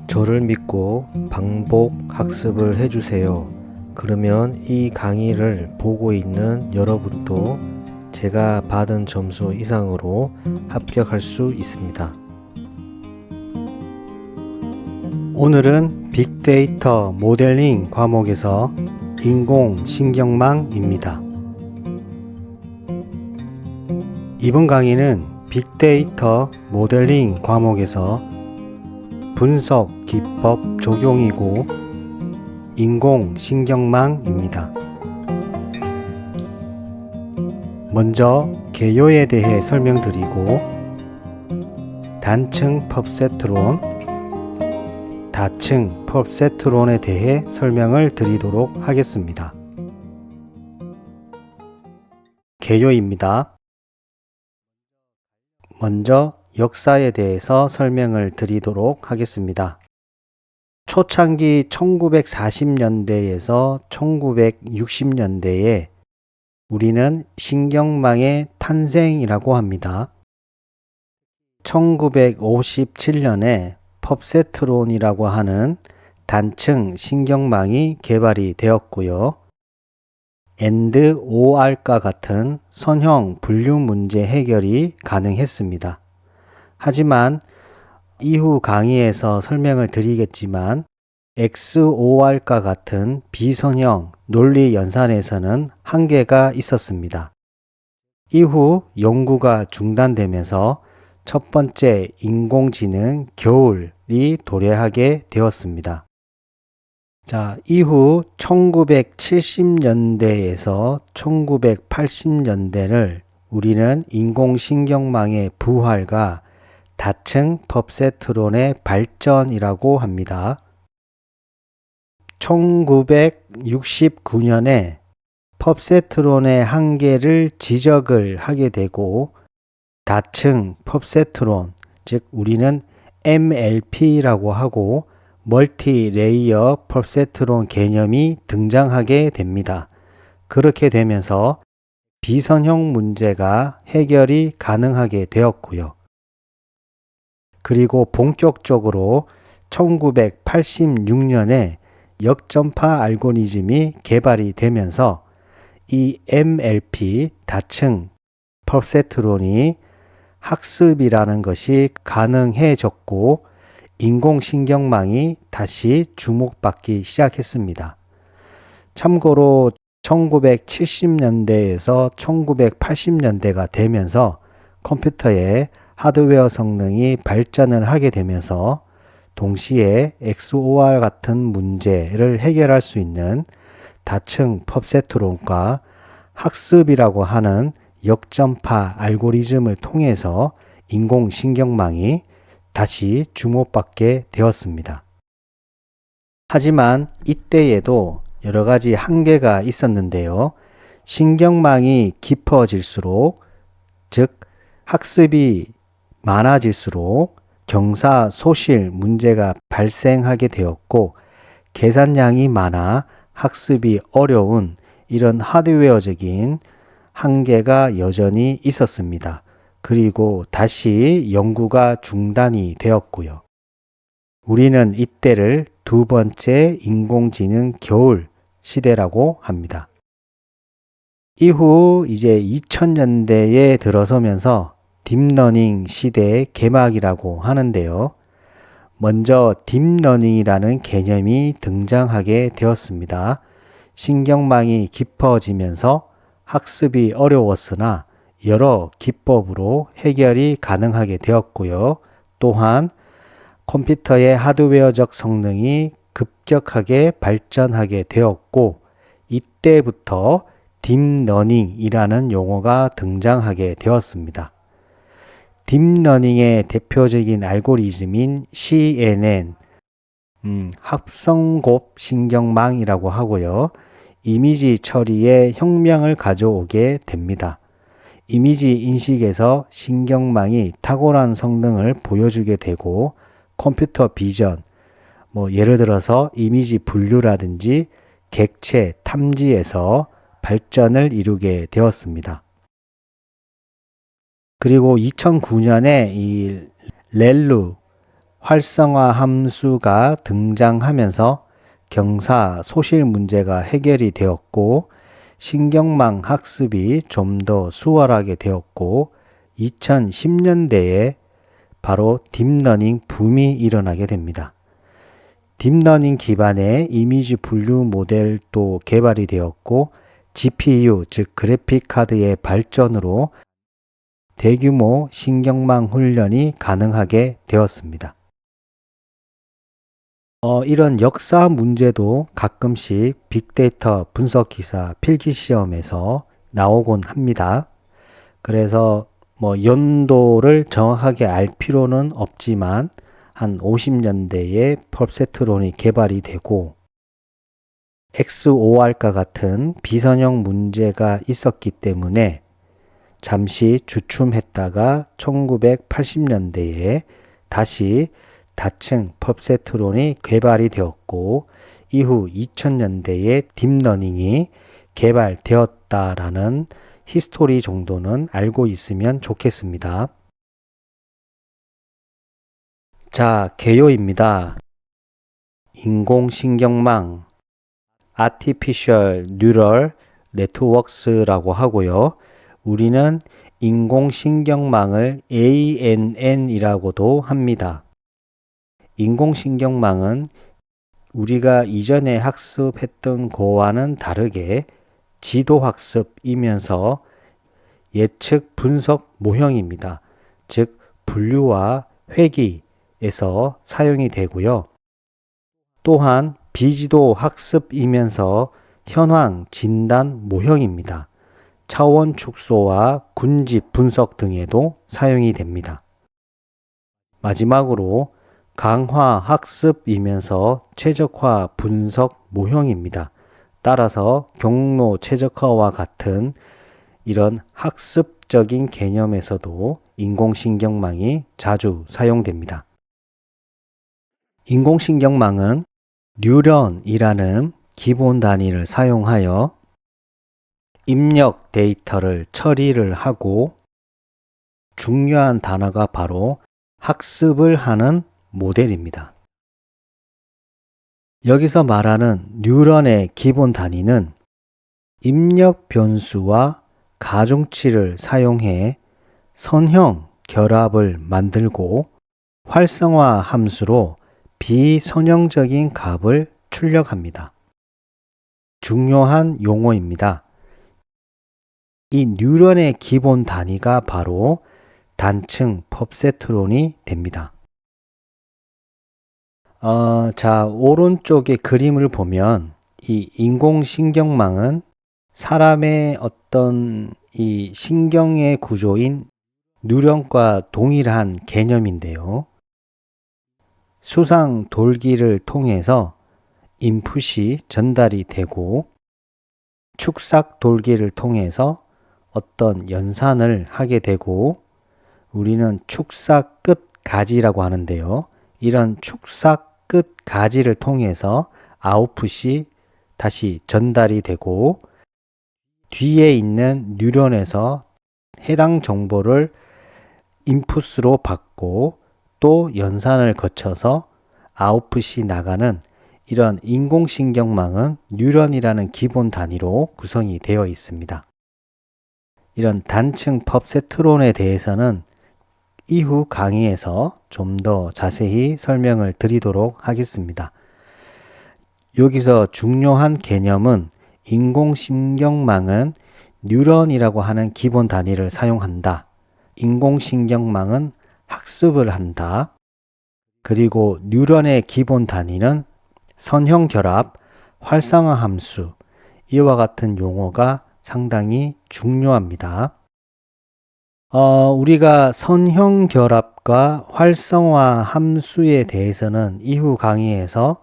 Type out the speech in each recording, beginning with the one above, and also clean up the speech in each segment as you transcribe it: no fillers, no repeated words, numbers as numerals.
저를 믿고 반복 학습을 해주세요. 그러면 이 강의를 보고 있는 여러분도 제가 받은 점수 이상으로 합격할 수 있습니다. 오늘은 빅데이터 모델링 과목에서 인공신경망입니다. 이번 강의는 빅데이터 모델링 과목에서 분석 기법 적용이고 인공신경망입니다. 먼저 개요에 대해 설명드리고 단층 펍세트론, 다층 펍세트론에 대해 설명을 드리도록 하겠습니다. 개요입니다. 먼저 역사에 대해서 설명을 드리도록 하겠습니다. 초창기 1940년대에서 1960년대에 우리는 신경망의 탄생이라고 합니다. 1957년에 펍세트론이라고 하는 단층 신경망이 개발이 되었고요. AND-OR과 같은 선형 분류 문제 해결이 가능했습니다. 하지만 이후 강의에서 설명을 드리겠지만 XOR과 같은 비선형 논리 연산에서는 한계가 있었습니다. 이후 연구가 중단되면서 첫 번째 인공지능 겨울이 도래하게 되었습니다. 이후 1970년대에서 1980년대를 우리는 인공신경망의 부활과 다층 펍세트론의 발전이라고 합니다. 1969년에 펍세트론의 한계를 지적을 하게 되고 다층 펍세트론, 즉 우리는 MLP라고 하고 멀티레이어 펍세트론 개념이 등장하게 됩니다. 그렇게 되면서 비선형 문제가 해결이 가능하게 되었고요. 그리고 본격적으로 1986년에 역전파 알고리즘이 개발이 되면서 이 MLP 다층 펍세트론이 학습이라는 것이 가능해졌고 인공신경망이 다시 주목받기 시작했습니다. 참고로 1970년대에서 1980년대가 되면서 컴퓨터의 하드웨어 성능이 발전을 하게 되면서 동시에 XOR 같은 문제를 해결할 수 있는 다층 펍세트론과 학습이라고 하는 역전파 알고리즘을 통해서 인공신경망이 다시 주목받게 되었습니다. 하지만 이때에도 여러 가지 한계가 있었는데요. 신경망이 깊어질수록, 즉 학습이 많아질수록 경사소실 문제가 발생하게 되었고 계산량이 많아 학습이 어려운 이런 하드웨어적인 한계가 여전히 있었습니다. 그리고 다시 연구가 중단이 되었고요. 우리는 이때를 두 번째 인공지능 겨울 시대라고 합니다. 이후 이제 2000년대에 들어서면서 딥러닝 시대의 개막이라고 하는데요. 먼저 딥러닝이라는 개념이 등장하게 되었습니다. 신경망이 깊어지면서 학습이 어려웠으나 여러 기법으로 해결이 가능하게 되었고요. 또한 컴퓨터의 하드웨어적 성능이 급격하게 발전하게 되었고 이때부터 딥러닝이라는 용어가 등장하게 되었습니다. 딥러닝의 대표적인 알고리즘인 CNN, 합성곱 신경망이라고 하고요. 이미지 처리에 혁명을 가져오게 됩니다. 이미지 인식에서 신경망이 탁월한 성능을 보여주게 되고 컴퓨터 비전, 예를 들어서 이미지 분류라든지 객체 탐지에서 발전을 이루게 되었습니다. 그리고 2009년에 이 렐루 활성화 함수가 등장하면서 경사 소실 문제가 해결이 되었고 신경망 학습이 좀 더 수월하게 되었고 2010년대에 바로 딥러닝 붐이 일어나게 됩니다. 딥러닝 기반의 이미지 분류 모델도 개발이 되었고 GPU 즉 그래픽 카드의 발전으로 대규모 신경망 훈련이 가능하게 되었습니다. 이런 역사 문제도 가끔씩 빅데이터 분석 기사 필기 시험에서 나오곤 합니다. 그래서 연도를 정확하게 알 필요는 없지만 한 50년대에 펄세트론이 개발이 되고 XOR과 같은 비선형 문제가 있었기 때문에 잠시 주춤했다가 1980년대에 다시 다층 펄세트론이 개발이 되었고 이후 2000년대에 딥러닝이 개발되었다라는 히스토리 정도는 알고 있으면 좋겠습니다. 자, 개요입니다. 인공신경망 Artificial Neural Networks라고 하고요. 우리는 인공신경망을 ANN이라고도 합니다. 인공신경망은 우리가 이전에 학습했던 거와는 다르게 지도학습이면서 예측 분석 모형입니다. 즉 분류와 회귀에서 사용이 되고요. 또한 비지도 학습이면서 현황 진단 모형입니다. 차원 축소와 군집 분석 등에도 사용이 됩니다. 마지막으로 강화 학습이면서 최적화 분석 모형입니다. 따라서 경로 최적화와 같은 이런 학습적인 개념에서도 인공신경망이 자주 사용됩니다. 인공신경망은 뉴런이라는 기본 단위를 사용하여 입력 데이터를 처리를 하고 중요한 단어가 바로 학습을 하는 모델입니다. 여기서 말하는 뉴런의 기본 단위는 입력 변수와 가중치를 사용해 선형 결합을 만들고 활성화 함수로 비선형적인 값을 출력합니다. 중요한 용어입니다. 이 뉴런의 기본 단위가 바로 단층 펍세트론이 됩니다. 자, 오른쪽의 그림을 보면 이 인공신경망은 사람의 어떤 이 신경의 구조인 뉴런과 동일한 개념인데요. 수상 돌기를 통해서 인풋이 전달이 되고 축삭 돌기를 통해서 어떤 연산을 하게 되고 우리는 축삭 끝 가지라고 하는데요. 이런 축삭 끝 가지를 통해서 아웃풋이 다시 전달이 되고 뒤에 있는 뉴런에서 해당 정보를 인풋으로 받고 또 연산을 거쳐서 아웃풋이 나가는 이런 인공신경망은 뉴런이라는 기본 단위로 구성이 되어 있습니다. 이런 단층 펍세트론에 대해서는 이후 강의에서 좀 더 자세히 설명을 드리도록 하겠습니다. 여기서 중요한 개념은 인공신경망은 뉴런이라고 하는 기본 단위를 사용한다. 인공신경망은 학습을 한다. 그리고 뉴런의 기본 단위는 선형결합, 활성화 함수, 이와 같은 용어가 상당히 중요합니다. 우리가 선형결합과 활성화 함수에 대해서는 이후 강의에서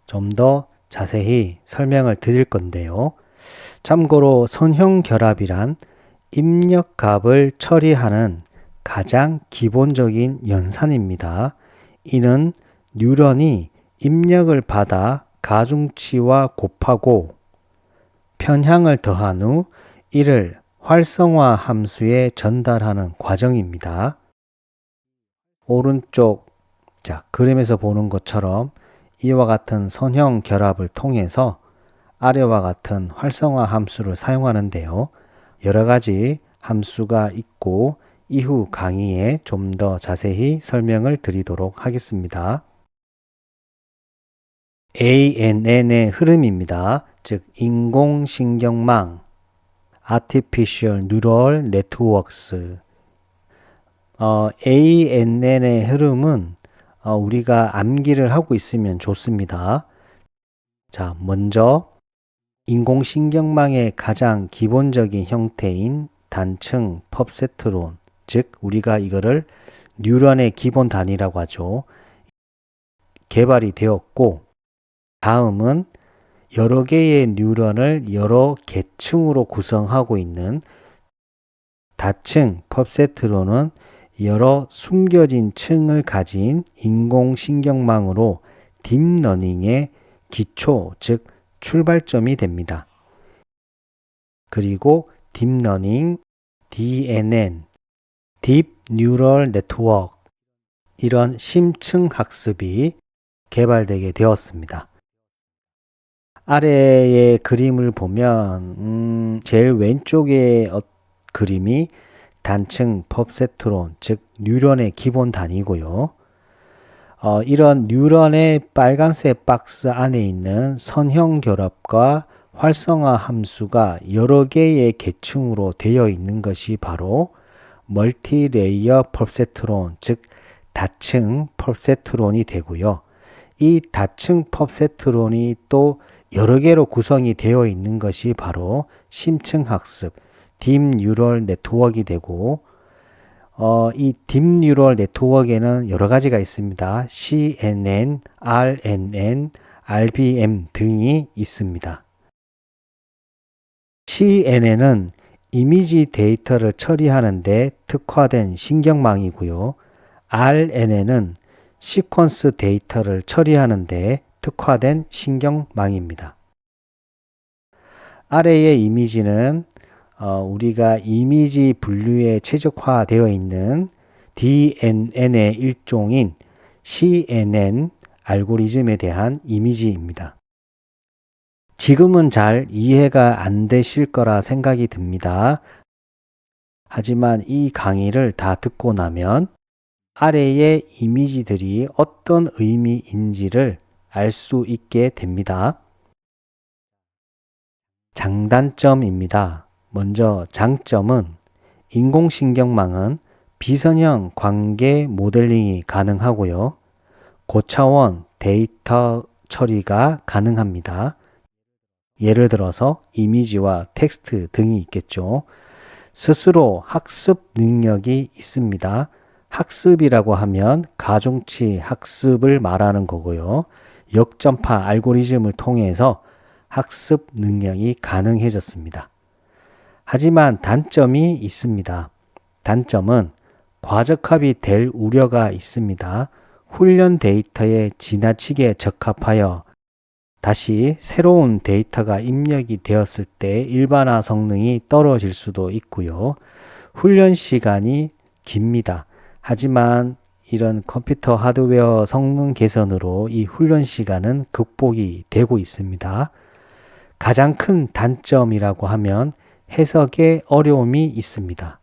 좀 더 자세히 설명을 드릴 건데요. 참고로 선형결합이란 입력값을 처리하는 가장 기본적인 연산입니다. 이는 뉴런이 입력을 받아 가중치와 곱하고 편향을 더한 후 이를 활성화 함수에 전달하는 과정입니다. 오른쪽 자, 그림에서 보는 것처럼 이와 같은 선형 결합을 통해서 아래와 같은 활성화 함수를 사용하는데요. 여러 가지 함수가 있고 이후 강의에 좀 더 자세히 설명을 드리도록 하겠습니다. ANN의 흐름입니다. 즉 인공신경망 Artificial Neural Networks. ANN의 흐름은 우리가 암기를 하고 있으면 좋습니다. 자, 먼저 인공신경망의 가장 기본적인 형태인 단층 펍세트론, 즉 우리가 이거를 뉴런의 기본 단위라고 하죠. 개발이 되었고, 다음은 여러 개의 뉴런을 여러 계층으로 구성하고 있는 다층 펍세트론은 여러 숨겨진 층을 가진 인공신경망으로 딥러닝의 기초, 즉 출발점이 됩니다. 그리고 딥러닝, DNN, Deep Neural Network, 이런 심층 학습이 개발되게 되었습니다. 아래의 그림을 보면 제일 왼쪽의 그림이 단층 펍세트론, 즉 뉴런의 기본 단위고요. 이런 뉴런의 빨간색 박스 안에 있는 선형 결합과 활성화 함수가 여러 개의 계층으로 되어 있는 것이 바로 멀티레이어 펍세트론, 즉 다층 펍세트론이 되고요. 이 다층 펍세트론이 또 여러 개로 구성이 되어 있는 것이 바로 심층 학습, 딥 뉴럴 네트워크가 되고, 이 딥 뉴럴 네트워크에는 여러 가지가 있습니다. CNN, RNN, RBM 등이 있습니다. CNN은 이미지 데이터를 처리하는 데 특화된 신경망이고요. RNN은 시퀀스 데이터를 처리하는 데 특화된 신경망입니다. 아래의 이미지는 우리가 이미지 분류에 최적화되어 있는 DNN의 일종인 CNN 알고리즘에 대한 이미지입니다. 지금은 잘 이해가 안 되실 거라 생각이 듭니다. 하지만 이 강의를 다 듣고 나면 아래의 이미지들이 어떤 의미인지를 알 수 있게 됩니다. 장단점입니다. 먼저 장점은 인공신경망은 비선형 관계 모델링이 가능하고요. 고차원 데이터 처리가 가능합니다. 예를 들어서 이미지와 텍스트 등이 있겠죠. 스스로 학습 능력이 있습니다. 학습이라고 하면 가중치 학습을 말하는 거고요. 역전파 알고리즘을 통해서 학습 능력이 가능해졌습니다. 하지만 단점이 있습니다. 단점은 과적합이 될 우려가 있습니다. 훈련 데이터에 지나치게 적합하여 다시 새로운 데이터가 입력이 되었을 때 일반화 성능이 떨어질 수도 있고요. 훈련 시간이 깁니다. 하지만 이런 컴퓨터 하드웨어 성능 개선으로 이 훈련 시간은 극복이 되고 있습니다. 가장 큰 단점이라고 하면 해석에 어려움이 있습니다.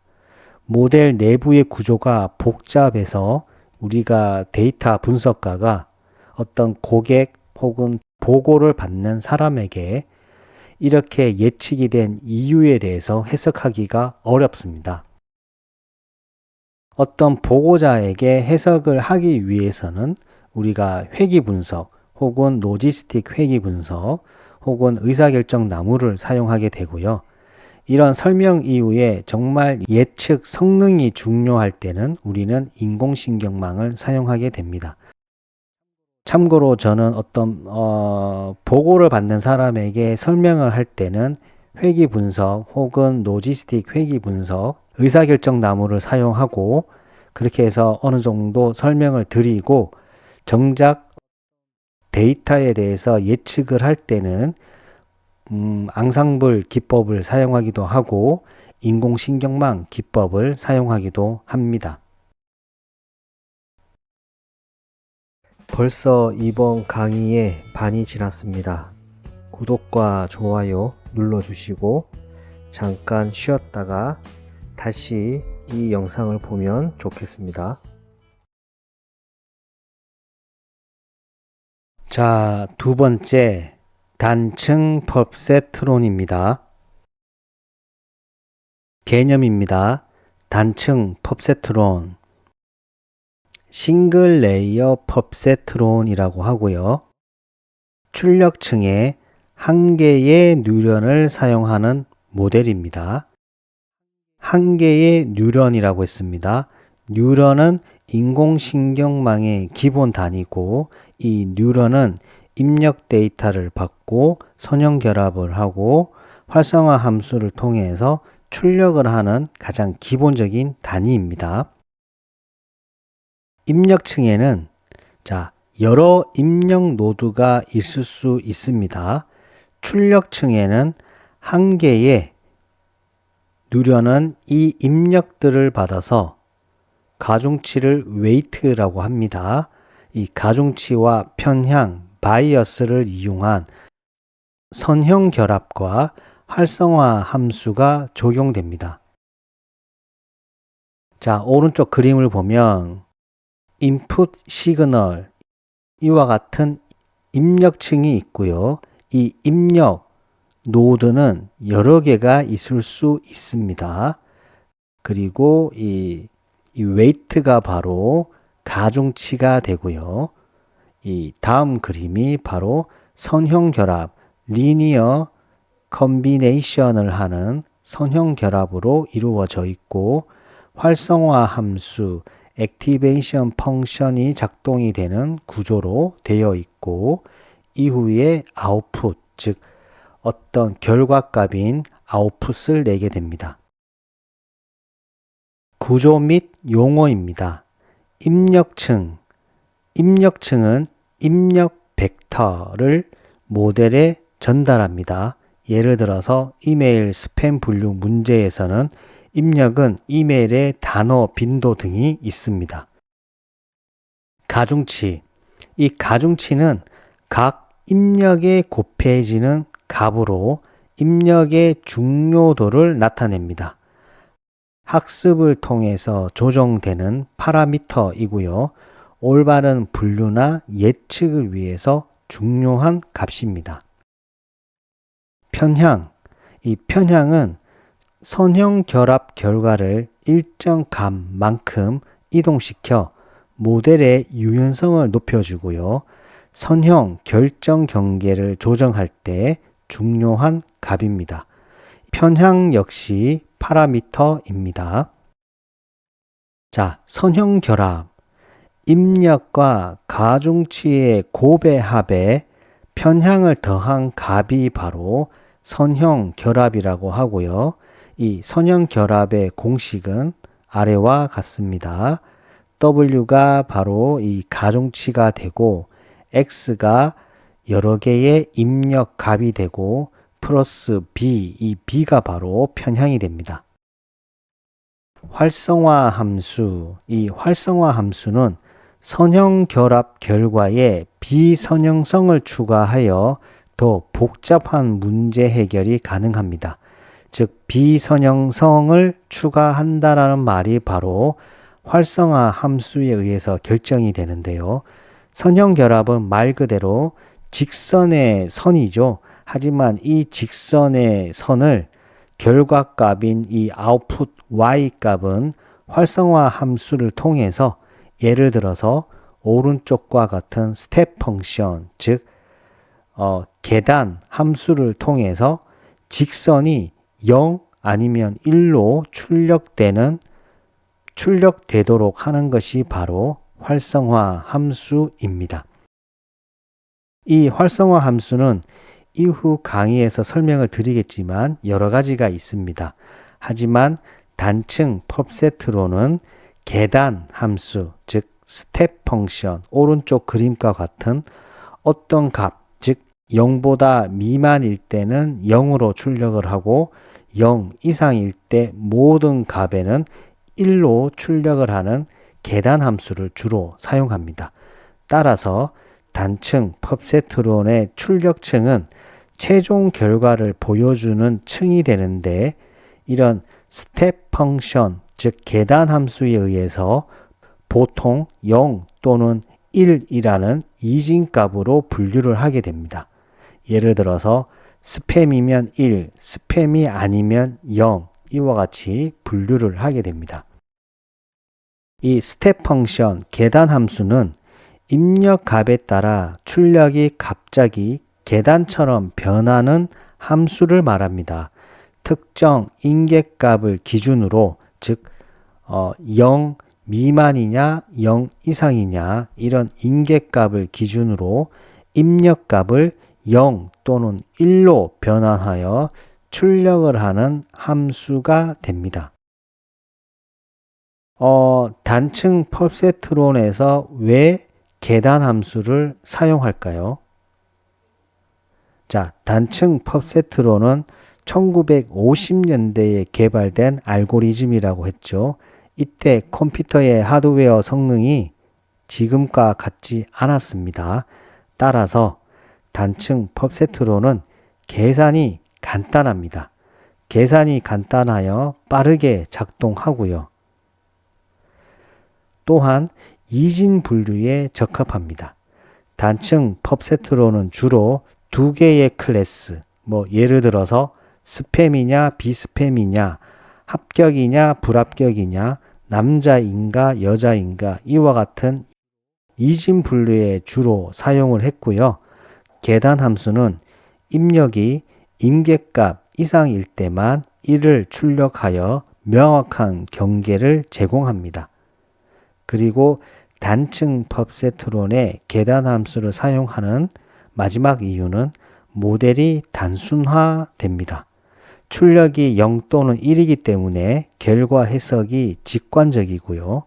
모델 내부의 구조가 복잡해서 우리가 데이터 분석가가 어떤 고객 혹은 보고를 받는 사람에게 이렇게 예측이 된 이유에 대해서 해석하기가 어렵습니다. 어떤 보고자에게 해석을 하기 위해서는 우리가 회귀 분석 혹은 로지스틱 회귀 분석 혹은 의사결정 나무를 사용하게 되고요. 이런 설명 이후에 정말 예측 성능이 중요할 때는 우리는 인공신경망을 사용하게 됩니다. 참고로 저는 어떤 보고를 받는 사람에게 설명을 할 때는 회귀 분석 혹은 로지스틱 회귀 분석, 의사결정 나무를 사용하고 그렇게 해서 어느 정도 설명을 드리고 정작 데이터에 대해서 예측을 할 때는 앙상블 기법을 사용하기도 하고 인공신경망 기법을 사용하기도 합니다. 벌써 이번 강의의 반이 지났습니다. 구독과 좋아요 눌러주시고 잠깐 쉬었다가 다시 이 영상을 보면 좋겠습니다. 자, 두 번째 단층 펍세트론입니다. 개념입니다. 단층 펍세트론, 싱글 레이어 펍세트론이라고 하고요. 출력층에 한 개의 뉴런을 사용하는 모델입니다. 한 개의 뉴런이라고 했습니다. 뉴런은 인공신경망의 기본 단위고, 이 뉴런은 입력 데이터를 받고 선형 결합을 하고 활성화 함수를 통해서 출력을 하는 가장 기본적인 단위입니다. 입력층에는 여러 입력 노드가 있을 수 있습니다. 출력층에는 한 개의 뉴런은 이 입력들을 받아서 가중치를 웨이트라고 합니다. 이 가중치와 편향, 바이어스를 이용한 선형 결합과 활성화 함수가 적용됩니다. 자, 오른쪽 그림을 보면 인풋 시그널, 이와 같은 입력층이 있고요. 이 입력 노드는 여러 개가 있을 수 있습니다. 그리고 이 웨이트가 바로 가중치가 되고요. 이 다음 그림이 바로 선형 결합, 리니어 컨비네이션을 하는 선형 결합으로 이루어져 있고, 활성화 함수, 액티베이션 펑션이 작동이 되는 구조로 되어 있고, 이후에 아웃풋, 즉 어떤 결과값인 아웃풋을 내게 됩니다. 구조 및 용어입니다. 입력층, 입력층은 입력 벡터를 모델에 전달합니다. 예를 들어서 이메일 스팸 분류 문제에서는 입력은 이메일의 단어 빈도 등이 있습니다. 가중치, 이 가중치는 각 입력에 곱해지는 값으로 입력의 중요도를 나타냅니다. 학습을 통해서 조정되는 파라미터이고요. 올바른 분류나 예측을 위해서 중요한 값입니다. 편향, 이 편향은 선형 결합 결과를 일정 값만큼 이동시켜 모델의 유연성을 높여주고요. 선형 결정 경계를 조정할 때 중요한 값입니다. 편향 역시 파라미터입니다. 자, 선형 결합, 입력과 가중치의 곱의 합에 편향을 더한 값이 바로 선형 결합이라고 하고요. 이 선형 결합의 공식은 아래와 같습니다. W가 바로 이 가중치가 되고, X가 여러 개의 입력 값이 되고, 플러스 B, 이 B가 바로 편향이 됩니다. 활성화 함수, 이 활성화 함수는 선형 결합 결과에 비선형성을 추가하여 더 복잡한 문제 해결이 가능합니다. 즉, 비선형성을 추가한다라는 말이 바로 활성화 함수에 의해서 결정이 되는데요. 선형 결합은 말 그대로 직선의 선이죠. 하지만 이 직선의 선을 결과값인 이 아웃풋 y 값은 활성화 함수를 통해서, 예를 들어서 오른쪽과 같은 스텝 펑션, 즉 계단 함수를 통해서 직선이 0 아니면 1로 출력되도록 하는 것이 바로 활성화 함수입니다. 이 활성화 함수는 이후 강의에서 설명을 드리겠지만 여러 가지가 있습니다. 하지만 단층 펍세트론은 계단 함수, 즉 스텝 펑션, 오른쪽 그림과 같은 어떤 값, 즉 0보다 미만일 때는 0으로 출력을 하고 0 이상일 때 모든 값에는 1로 출력을 하는 계단 함수를 주로 사용합니다. 따라서 단층 펍세트론의 출력층은 최종 결과를 보여주는 층이 되는데 이런 스텝 펑션, 즉 계단 함수에 의해서 보통 0 또는 1이라는 이진값으로 분류를 하게 됩니다. 예를 들어서 스팸이면 1, 스팸이 아니면 0 이와 같이 분류를 하게 됩니다. 이 스텝 펑션, 계단 함수는 입력 값에 따라 출력이 갑자기 계단처럼 변하는 함수를 말합니다. 특정 인계값을 기준으로, 즉 0 미만이냐 0 이상이냐 이런 인계값을 기준으로 입력값을 0 또는 1로 변환하여 출력을 하는 함수가 됩니다. 단층 펍세트론에서 왜 계단 함수를 사용할까요? 자, 단층 펍세트론은 1950년대에 개발된 알고리즘이라고 했죠. 이때 컴퓨터의 하드웨어 성능이 지금과 같지 않았습니다. 따라서 단층 펍세트론은 계산이 간단합니다. 계산이 간단하여 빠르게 작동하고요. 또한 이진 분류에 적합합니다. 단층 펍세트론은 주로 두 개의 클래스, 예를 들어서 스팸이냐 비스팸이냐, 합격이냐 불합격이냐, 남자인가 여자인가 이와 같은 이진 분류에 주로 사용을 했고요. 계단 함수는 입력이 임계값 이상일 때만 이를 출력하여 명확한 경계를 제공합니다. 그리고 단층 펍세트론의 계단 함수를 사용하는 마지막 이유는 모델이 단순화됩니다. 출력이 0 또는 1이기 때문에 결과 해석이 직관적이고요.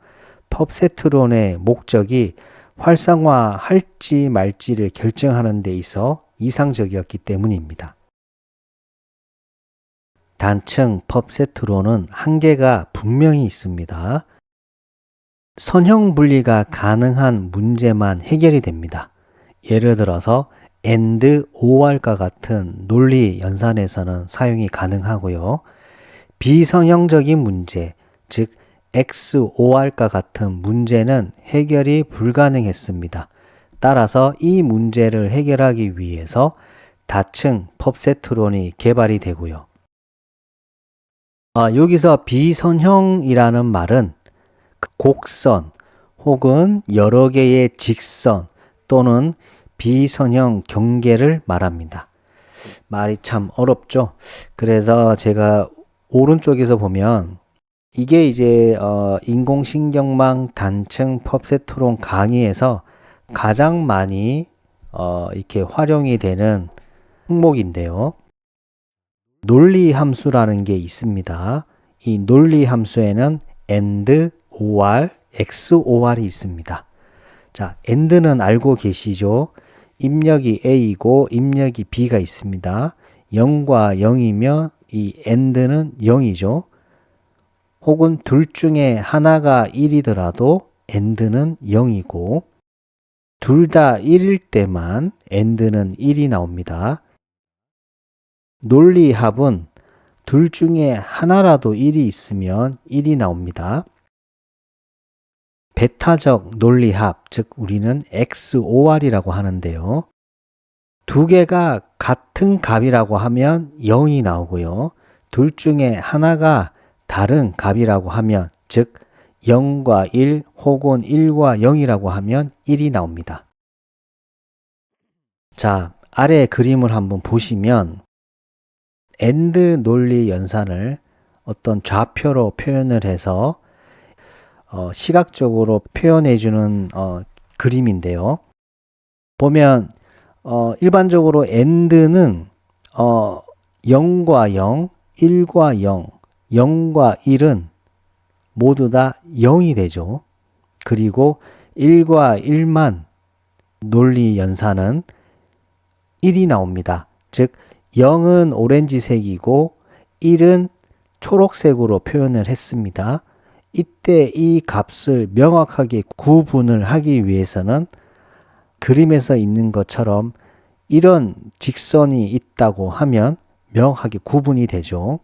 펍세트론의 목적이 활성화할지 말지를 결정하는 데 있어 이상적이었기 때문입니다. 단층 펍세트론은 한계가 분명히 있습니다. 선형 분리가 가능한 문제만 해결이 됩니다. 예를 들어서 AND OR과 같은 논리 연산에서는 사용이 가능하고요. 비선형적인 문제, 즉 XOR과 같은 문제는 해결이 불가능했습니다. 따라서 이 문제를 해결하기 위해서 다층 펍세트론이 개발이 되고요. 여기서 비선형이라는 말은 곡선 혹은 여러 개의 직선 또는 비선형 경계를 말합니다. 말이 참 어렵죠. 그래서 제가 오른쪽에서 보면 이게 이제 인공신경망 단층 펍세트론 강의에서 가장 많이 이렇게 활용이 되는 항목인데요. 논리 함수라는 게 있습니다. 이 논리 함수에는 AND, OR, XOR이 있습니다. 자, AND는 알고 계시죠? 입력이 A이고 입력이 B가 있습니다. 0과 0이면 이 AND는 0이죠. 혹은 둘 중에 하나가 1이더라도 AND는 0이고 둘 다 1일 때만 AND는 1이 나옵니다. 논리합은 둘 중에 하나라도 1이 있으면 1이 나옵니다. 베타적 논리합, 즉 우리는 XOR이라고 하는데요. 두 개가 같은 값이라고 하면 0이 나오고요. 둘 중에 하나가 다른 값이라고 하면, 즉 0과 1 혹은 1과 0이라고 하면 1이 나옵니다. 자, 아래 그림을 한번 보시면 AND 논리 연산을 어떤 좌표로 표현을 해서 시각적으로 표현해주는 그림인데요. 보면 일반적으로 AND는 0과 0, 1과 0, 0과 1은 모두 다 0이 되죠. 그리고 1과 1만 논리 연산은 1이 나옵니다. 즉 0은 오렌지색이고 1은 초록색으로 표현을 했습니다. 이때 이 값을 명확하게 구분을 하기 위해서는 그림에서 있는 것처럼 이런 직선이 있다고 하면 명확하게 구분이 되죠.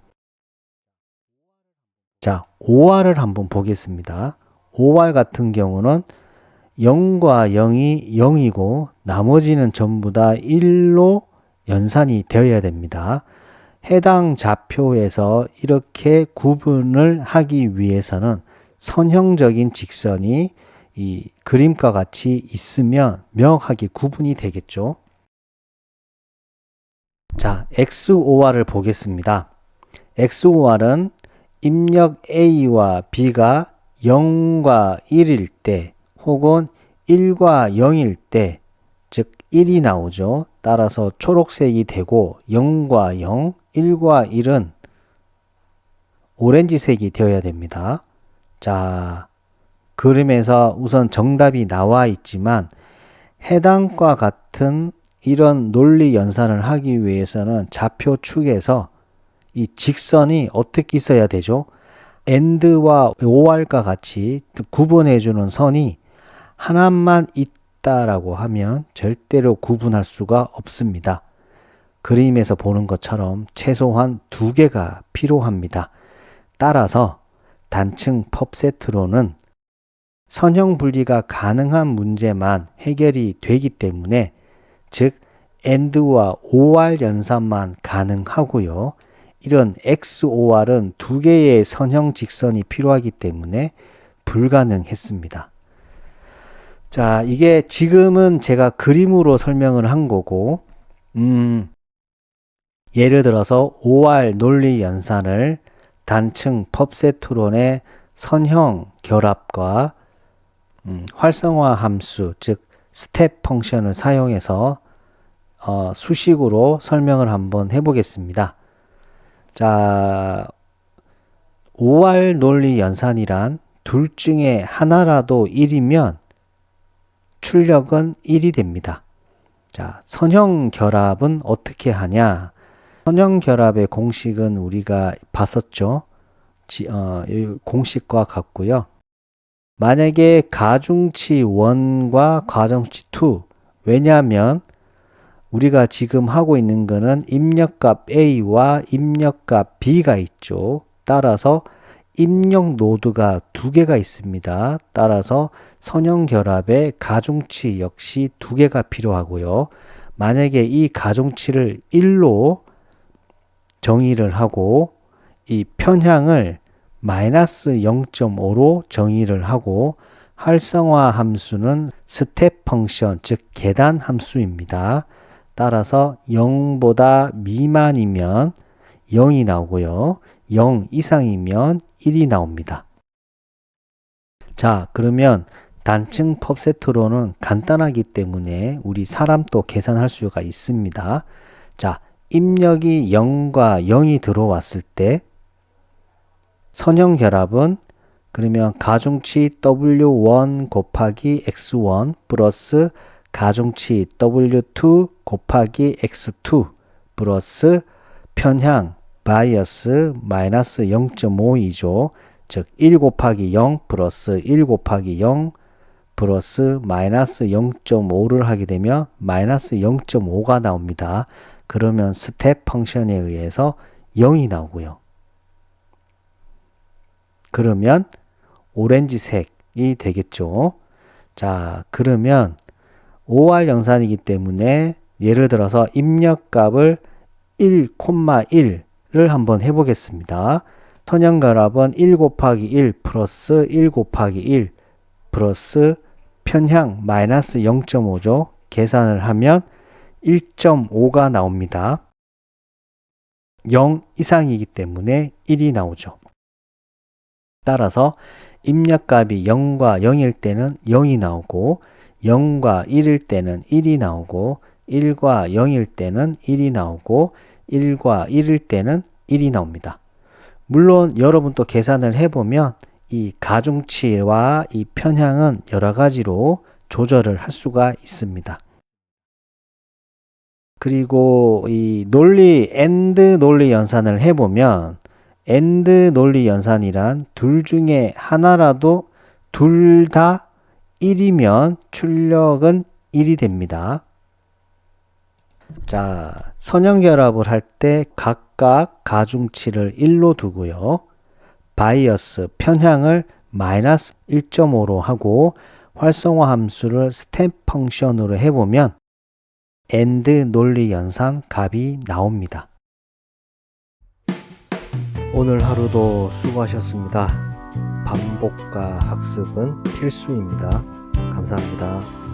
자, OR을 한번 보겠습니다. OR 같은 경우는 0과 0이 0이고 나머지는 전부 다 1로 연산이 되어야 됩니다. 해당 좌표에서 이렇게 구분을 하기 위해서는 선형적인 직선이 이 그림과 같이 있으면 명확하게 구분이 되겠죠. 자, XOR을 보겠습니다. XOR은 입력 A와 B가 0과 1일 때 혹은 1과 0일 때, 즉 1이 나오죠. 따라서 초록색이 되고 0과 0, 1과 1은 오렌지색이 되어야 됩니다. 자, 그림에서 우선 정답이 나와 있지만 해당과 같은 이런 논리 연산을 하기 위해서는 좌표 축에서 이 직선이 어떻게 있어야 되죠? AND와 OR과 같이 구분해주는 선이 하나만 있다라고 하면 절대로 구분할 수가 없습니다. 그림에서 보는 것처럼 최소한 2개가 필요합니다. 따라서 단층 펍세트로는 선형 분리가 가능한 문제만 해결이 되기 때문에, 즉 AND와 OR 연산만 가능하고요. 이런 XOR은 2개의 선형 직선이 필요하기 때문에 불가능했습니다. 자, 이게 지금은 제가 그림으로 설명을 한 거고, 예를 들어서 OR 논리 연산을 단층 펍세트론의 선형 결합과 활성화 함수, 즉 스텝 펑션을 사용해서 수식으로 설명을 한번 해보겠습니다. 자, OR 논리 연산이란 둘 중에 하나라도 1이면 출력은 1이 됩니다. 자, 선형 결합은 어떻게 하냐? 선형 결합의 공식은 우리가 봤었죠. 공식과 같고요. 만약에 가중치 1과 가중치 2, 왜냐하면 우리가 지금 하고 있는 거는 입력값 A와 입력값 B가 있죠. 따라서 입력 노드가 2개가 있습니다. 따라서 선형 결합의 가중치 역시 2개가 필요하고요. 만약에 이 가중치를 1로 정의를 하고 이 편향을 마이너스 0.5로 정의를 하고 활성화 함수는 스텝 펑션, 즉 계단 함수입니다. 따라서 0보다 미만이면 0이 나오고요. 0 이상이면 1이 나옵니다. 자, 그러면 단층 펍세트로는 간단하기 때문에 우리 사람도 계산할 수가 있습니다. 자, 입력이 0과 0이 들어왔을 때 선형 결합은 그러면 가중치 W1 곱하기 X1 플러스 가중치 W2 곱하기 X2 플러스 편향 바이어스 마이너스 0.5이죠. 즉 1 곱하기 0 플러스 1 곱하기 0 플러스 마이너스 0.5를 하게 되면 마이너스 0.5가 나옵니다. 그러면 스텝 펑션에 의해서 0이 나오고요. 그러면 오렌지색이 되겠죠. 자, 그러면 OR 연산이기 때문에 예를 들어서 입력값을 1,1을 한번 해보겠습니다. 선형 결합은 1 곱하기 1 플러스 1 곱하기 1 플러스 편향 마이너스 0.5죠. 계산을 하면 1.5가 나옵니다. 0 이상이기 때문에 1이 나오죠. 따라서 입력값이 0과 0일 때는 0이 나오고 0과 1일 때는 1이 나오고 1과 0일 때는 1이 나오고 1과 1일 때는 1이 나옵니다. 물론 여러분도 계산을 해보면 이 가중치와 이 편향은 여러 가지로 조절을 할 수가 있습니다. 그리고 이 논리 AND 논리 연산을 해보면 AND 논리 연산이란 둘 중에 하나라도 둘 다 1이면 출력은 1이 됩니다. 자, 선형결합을 할 때 각각 가중치를 1로 두고요. 바이어스, 편향을 마이너스 1.5로 하고 활성화 함수를 스텝 펑션으로 해보면 AND 논리 연산 값이 나옵니다. 오늘 하루도 수고하셨습니다. 반복과 학습은 필수입니다. 감사합니다.